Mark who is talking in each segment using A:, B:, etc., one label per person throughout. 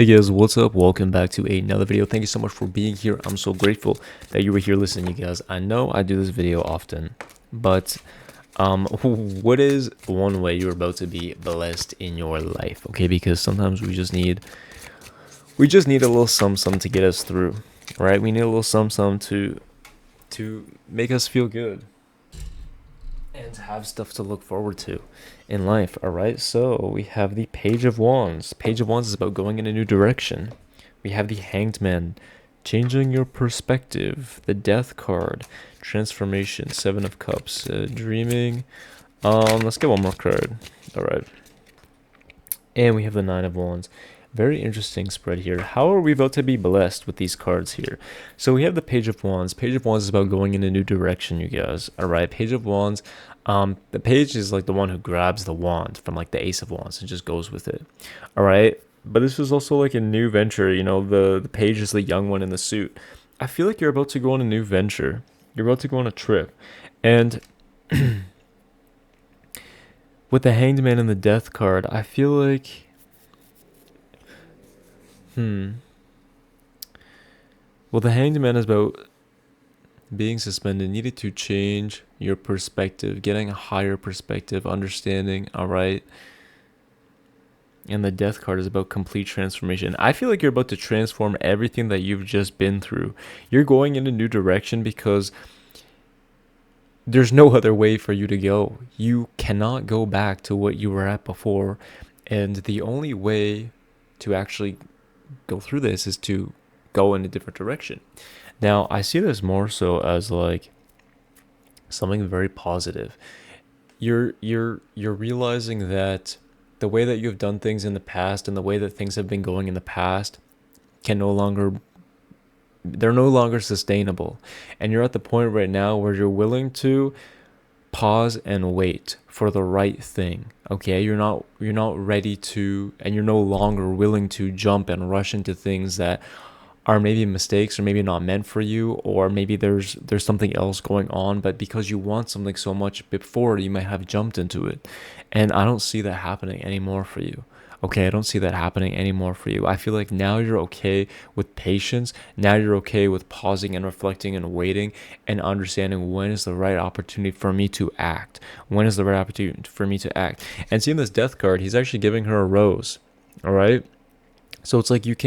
A: Hey guys, what's up? Welcome back to another video. Thank you so much for being here. I'm so grateful that you were here listening, you guys. I know I do this video often, but what is one way you're about to be blessed in your life? Okay, because sometimes we just need a little some to get us through, right? We need a little some to make us feel good and have stuff to look forward to in life. All right, so we have the Page of Wands. Page of Wands is about going in a new direction. We have the Hanged Man, changing your perspective. The Death card, transformation. Seven of Cups, dreaming. Let's get one more card. All right, and we have the Nine of Wands. Very interesting spread here. How are we about to be blessed with these cards here? So we have the Page of Wands. Page of Wands is about going in a new direction, you guys. All right, Page of Wands. The page is like the one who grabs the wand from like the Ace of Wands and just goes with it. All right, but this is also like a new venture. You know, the page is the young one in the suit. I feel like you're about to go on a new venture. You're about to go on a trip, and with the Hanged Man and the Death card, I feel like Hmm. Well, the Hanged Man is about being suspended, needed to change your perspective, getting a higher perspective, understanding, all right? And the Death card is about complete transformation. I feel like you're about to transform everything that you've just been through. You're going in a new direction because there's no other way for you to go. You cannot go back to what you were at before. And the only way to actually go through this is to go in a different direction. Now, I see this more so as like something very positive. You're realizing that the way that you've done things in the past and the way that things have been going in the past can no longer they're no longer sustainable. And you're at the point right now where you're willing to pause and wait for the right thing. Okay, you're not ready to, and you're no longer willing to jump and rush into things that are maybe mistakes or maybe not meant for you, or maybe there's something else going on, but because you want something so much before, you might have jumped into it. And I don't see that happening anymore for you. Okay, I don't see that happening anymore for you. I feel like now you're okay with patience. Now you're okay with pausing and reflecting and waiting and understanding when is the right opportunity for me to act. When is the right opportunity for me to act? And seeing this Death card, he's actually giving her a rose. All right. So it's like it's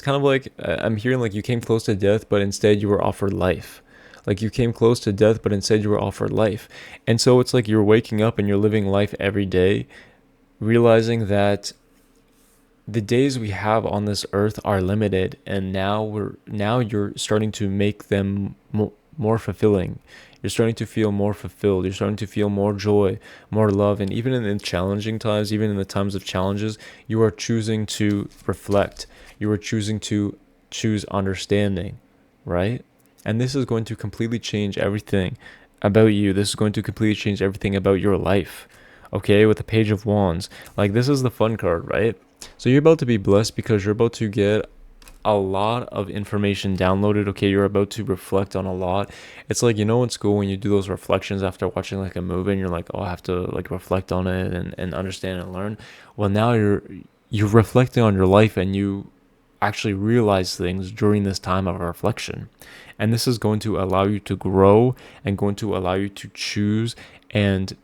A: kind of like I'm hearing like you came close to death, but instead you were offered life. Like you came close to death, but instead you were offered life. And so it's like you're waking up and you're living life every day, realizing that the days we have on this earth are limited, and now you're starting to make them more fulfilling. You're starting to feel more fulfilled. You're starting to feel more joy, more love. And even in the challenging times, even in the times of challenges, you are choosing to reflect. You are choosing to choose understanding, right? And this is going to completely change everything about you. This is going to completely change everything about your life. Okay, with the Page of Wands. Like, this is the fun card, right? So you're about to be blessed because you're about to get a lot of information downloaded. Okay, you're about to reflect on a lot. It's like, you know, in school when you do those reflections after watching like a movie and you're like, oh, I have to like reflect on it and understand and learn. Well, now you're reflecting on your life, and you actually realize things during this time of reflection. And this is going to allow you to grow and going to allow you to choose and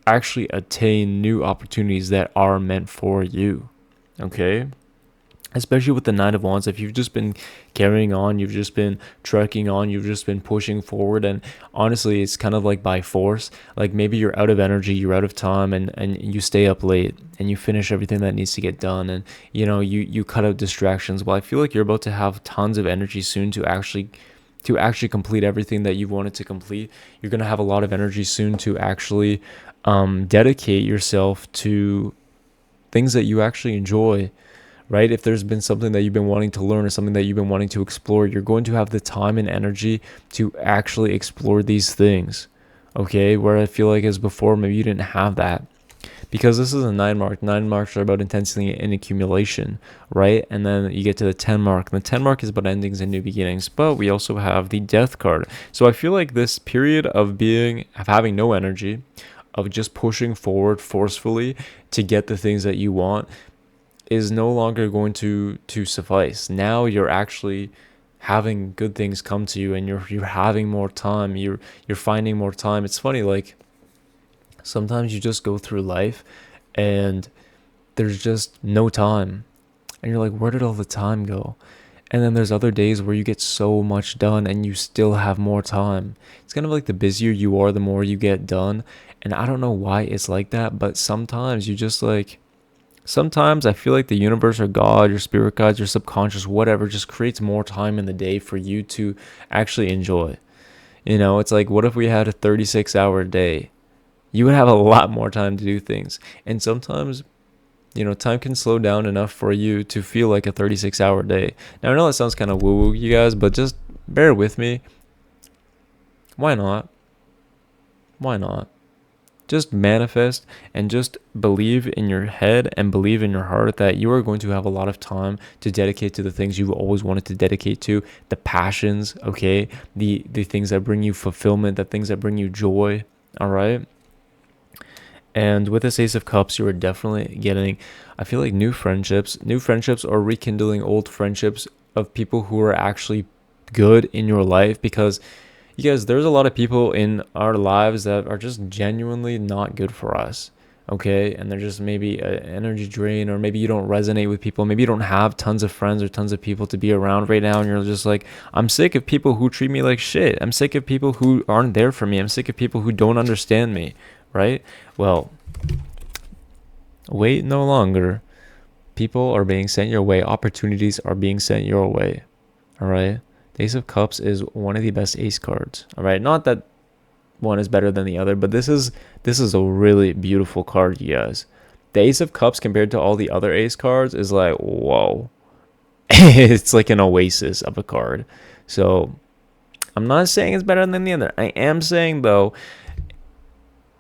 A: actually attain new opportunities that are meant for you. Okay, especially with the Nine of Wands, if you've just been carrying on, you've just been trekking on, you've just been pushing forward, and honestly it's kind of like by force. Like maybe you're out of energy, you're out of time, and you stay up late and you finish everything that needs to get done, and you know, you cut out distractions. Well, I feel like you're about to have tons of energy soon to actually complete everything that you've wanted to complete. You're going to have a lot of energy soon to actually dedicate yourself to things that you actually enjoy, right? If there's been something that you've been wanting to learn or something that you've been wanting to explore, you're going to have the time and energy to actually explore these things. Okay, where I feel like as before, maybe you didn't have that. Because this is a 9 mark. 9 marks are about intensity and accumulation, right? And then you get to the 10 mark. And the 10 mark is about endings and new beginnings. But we also have the Death card. So I feel like this period of having no energy, of just pushing forward forcefully to get the things that you want is no longer going to suffice. Now you're actually having good things come to you, and you're having more time. You're finding more time. It's funny, like sometimes you just go through life and there's just no time, and you're like, where did all the time go? And then there's other days where you get so much done and you still have more time. It's kind of like the busier you are, the more you get done. And I don't know why it's like that, but sometimes you just like, sometimes I feel like the universe or God, your spirit guides, your subconscious, whatever, just creates more time in the day for you to actually enjoy. You know, it's like, what if we had a 36-hour day? You would have a lot more time to do things. And sometimes, you know, time can slow down enough for you to feel like a 36-hour day. Now, I know that sounds kind of woo-woo, you guys, but just bear with me. Why not? Why not? Just manifest and just believe in your head and believe in your heart that you are going to have a lot of time to dedicate to the things you've always wanted to dedicate to, the passions, okay? The things that bring you fulfillment, the things that bring you joy, all right? And with this Ace of Cups, you are definitely getting, I feel like, new friendships or rekindling old friendships of people who are actually good in your life. Because you guys, there's a lot of people in our lives that are just genuinely not good for us, okay? And they're just maybe an energy drain, or maybe you don't resonate with people. Maybe you don't have tons of friends or tons of people to be around right now, and you're just like, I'm sick of people who treat me like shit. I'm sick of people who aren't there for me. I'm sick of people who don't understand me, right? Well, wait no longer. People are being sent your way. Opportunities are being sent your way, all right? The Ace of Cups is one of the best ace cards, all right? Not that one is better than the other, but this is a really beautiful card, you guys. The Ace of Cups compared to all the other ace cards is like, whoa. It's like an oasis of a card. So I'm not saying it's better than the other. I am saying, though,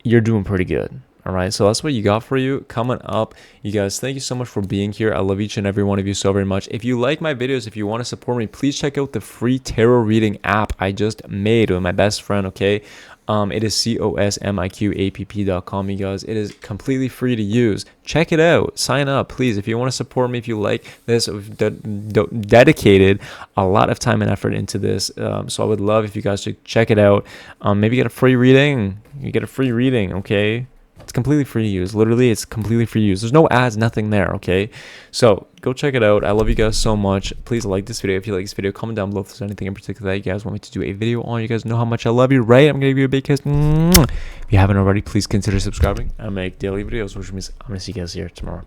A: you're doing pretty good. All right, so that's what you got for you coming up. You guys, thank you so much for being here. I love each and every one of you so very much. If you like my videos, if you want to support me, please check out the free tarot reading app I just made with my best friend, okay? It is cosmiquapp.com, you guys. It is completely free to use. Check it out. Sign up, please. If you want to support me, if you like this, we've dedicated a lot of time and effort into this. So I would love if you guys should check it out. Maybe get a free reading. You get a free reading, okay? It's completely free to use. Literally, it's completely free to use. There's no ads, nothing there, okay? So go check it out. I love you guys so much. Please like this video. If you like this video, comment down below if there's anything in particular that you guys want me to do a video on. You guys know how much I love you, right? I'm going to give you a big kiss. If you haven't already, please consider subscribing. I make daily videos, which means I'm going to see you guys here tomorrow.